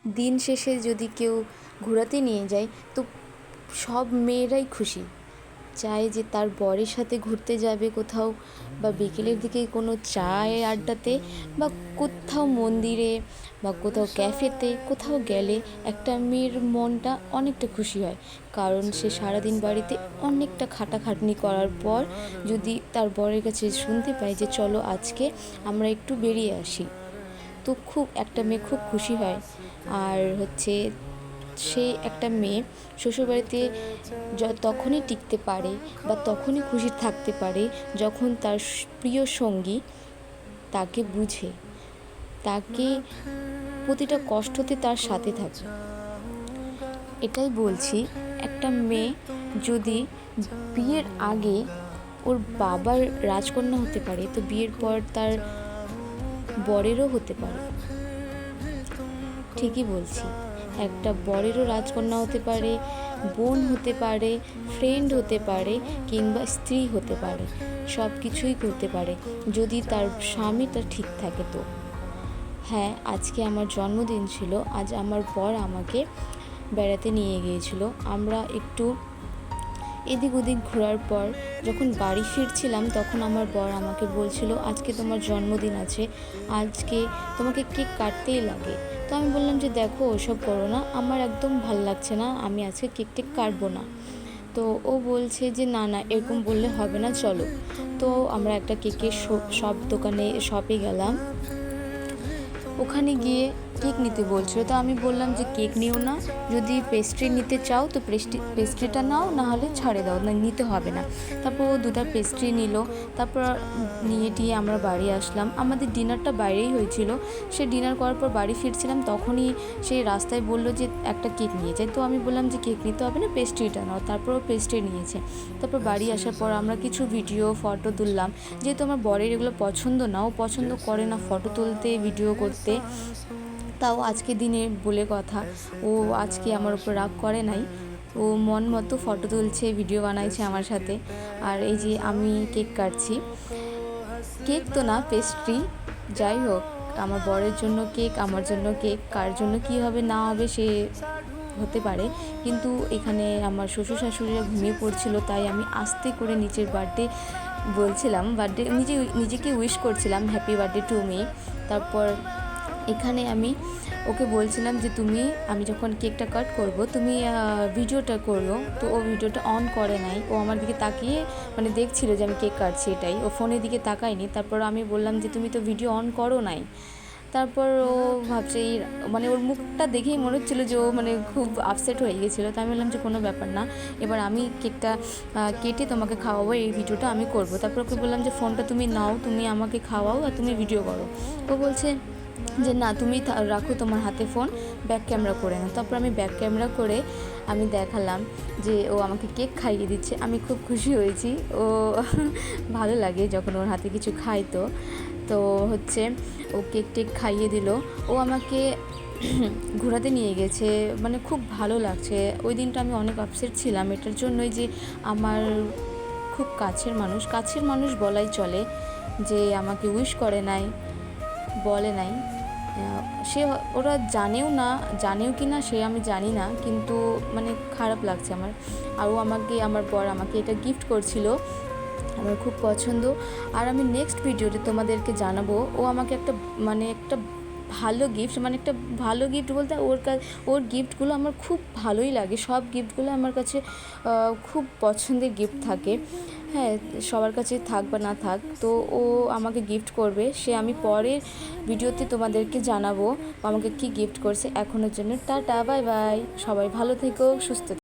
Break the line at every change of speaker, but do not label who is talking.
দিন শেষে যদি কেউ ঘোরাতে নিয়ে যায় তো সব মেয়েরাই খুশি, চায় যে তার বরের সাথে ঘুরতে যাবে কোথাও, বা বিকেলের দিকে কোনো চায়ে আড্ডাতে, বা কোথাও মন্দিরে বা কোথাও ক্যাফেতে কোথাও গেলে একটা মেয়ের মনটা অনেকটা খুশি হয়। কারণ সে সারাদিন বাড়িতে অনেকটা খাটাখাটনি করার পর যদি তার বরের কাছে শুনতে পায় যে চলো আজকে আমরা একটু বেরিয়ে আসি, তো একটা মেয়ে খুব খুশি হয়। আর হচ্ছে সে একটা মেয়ে শ্বশুরবাড়িতে তখনই টিকতে পারে বা তখনই খুশি থাকতে পারে যখন তার প্রিয় সঙ্গী তাকে বুঝে, তাকে প্রতিটা কষ্টতে তার সাথে থাকে। এটাই বলছি, একটা মেয়ে যদি বিয়ের আগে ওর বাবার রাজকন্যা হতে পারে তো বিয়ের পর তার বরেরও হতে পারে। ঠিকই বলছি, একটা বরেরও রাজকন্যা হতে পারে, বোন হতে পারে, ফ্রেন্ড হতে পারে, কিংবা স্ত্রী হতে পারে, সব কিছুই করতে পারে যদি তার স্বামীটা ঠিক থাকে। তো হ্যাঁ, আজকে আমার জন্মদিন ছিল। আজ আমার বর আমাকে বেড়াতে নিয়ে গিয়েছিল। আমরা একটু এদিক ওদিক ঘোরার পর যখন বাড়ি ফিরছিলাম তখন আমার বর আমাকে বলছিল আজকে তোমার জন্মদিন আছে, আজকে তোমাকে কেক কাটতেই লাগে। তো আমি বললাম যে দেখো ওসব করো না, আমার একদম ভাল লাগছে না, আমি আজকে কেক টেক কাটবো না। তো ও বলছে যে না না এরকম বললে হবে না, চলো। তো আমরা একটা কেকের শপে গেলাম। ওখানে গিয়ে কেক নিতে বলছিল, তো আমি বললাম যে কেক নিও না, যদি পেস্ট্রি নিতে চাও তো পেস্ট্রিটা নাও, না হলে ছাড়ে দাও, না নিতে হবে না। তারপর ও দুটা পেস্ট্রি নিল। তারপর নিয়ে আমরা বাড়ি আসলাম। আমাদের ডিনারটা বাইরেই হয়েছিল। সে ডিনার করার পর বাড়ি ফিরছিলাম তখনই সেই রাস্তায় বললো যে একটা কেক নিয়ে যায়। তো আমি বললাম যে কেক নিতে হবে না, পেস্ট্রিটা নাও। তারপর ও পেস্ট্রি নিয়েছে। তারপর বাড়ি আসার পর আমরা কিছু ভিডিও ফটো তুললাম। যেহেতু আমার বরের এগুলো পছন্দ না, ও পছন্দ করে না ফটো তুলতে ভিডিও করতে, তাও আজকে দিনে বলে কথা, ও আজকে আমার উপর রাগ করে নাই, ও মন মতো ফটো তুলছে, ভিডিও বানাইছে আমার সাথে। আর এই যে আমি কেক কাটছি, কেক তো না পেস্ট্রি, যাই হোক আমার বরের জন্য কেক, আমার জন্য কেক, কার জন্য কী হবে না হবে সে হতে পারে। কিন্তু এখানে আমার শ্বশুর শাশুড়িরা ঘুমিয়ে পড়ছিল, তাই আমি আস্তে করে নিচের বার্থডে বলছিলাম, নিজেকে উইশ করছিলাম হ্যাপি বার্থডে টু মি। তারপর এখানে আমি ওকে বলছিলাম যে আমি যখন কেকটা কাট করব তুমি ভিডিওটা করো। তো ও ভিডিওটা অন করে নাই, ও আমার দিকে তাকিয়ে দেখছিল যে আমি কেক কাটছি, এটাই, ও ফোনের দিকে তাকায়নি। তারপর আমি বললাম যে তুমি তো ভিডিও অন করো নাই। তারপর ও ভাবছে ওর মুখটা দেখেই মনে হচ্ছিলো যে ও খুব আপসেট হয়ে গেছিলো। তাই আমি বললাম যে কোনো ব্যাপার না, এবার আমি কেকটা কেটে তোমাকে খাওয়াবো, এই ভিডিওটা আমি করব। তারপর ওকে বললাম যে ফোনটা তুমি নাও, তুমি আমাকে খাওয়াও আর তুমি ভিডিও করো। ও বলছে যে না তুমি রাখো তোমার হাতে ফোন, ব্যাক ক্যামেরা করে নাও। তারপর আমি ব্যাক ক্যামেরা করে আমি দেখালাম যে ও আমাকে কেক খাইয়ে দিচ্ছে। আমি খুব খুশি হয়েছি, ও ভালো লাগে যখন ওর হাতে কিছু খাই। তো হচ্ছে ও কেক টেক খাইয়ে দিল, ও আমাকে ঘোরাতে নিয়ে গেছে, খুব ভালো লাগছে। ওই দিনটা আমি অনেক আপসেট ছিলাম এটার জন্যই যে আমার খুব কাছের মানুষ বলাই চলে, যে আমাকে উইশ করে নাই, বলে নাই। ওরা জানেও কি না সে আমি জানি না, কিন্তু খারাপ লাগছে আমার। আর আমার বর আমাকে এটা গিফট করছিল, আমার খুব পছন্দ। আর আমি নেক্সট ভিডিওতে তোমাদেরকে জানাবো ও আমাকে একটা ভালো গিফট, একটা ভালো গিফট বলতে ওর গিফটগুলো আমার খুব ভালোই লাগে। সব গিফটগুলো আমার কাছে খুব পছন্দের গিফট থাকে। হ্যাঁ, সবার কাছে থাক বা না থাক, তো ও আমাকে গিফট করবে, সে আমি পরের ভিডিওতে তোমাদেরকে জানাবো আমাকে কি গিফট করছে। এখনের জন্য টাটা, বাই বাই, সবাই ভালো থেকো, সুস্থ থেকো।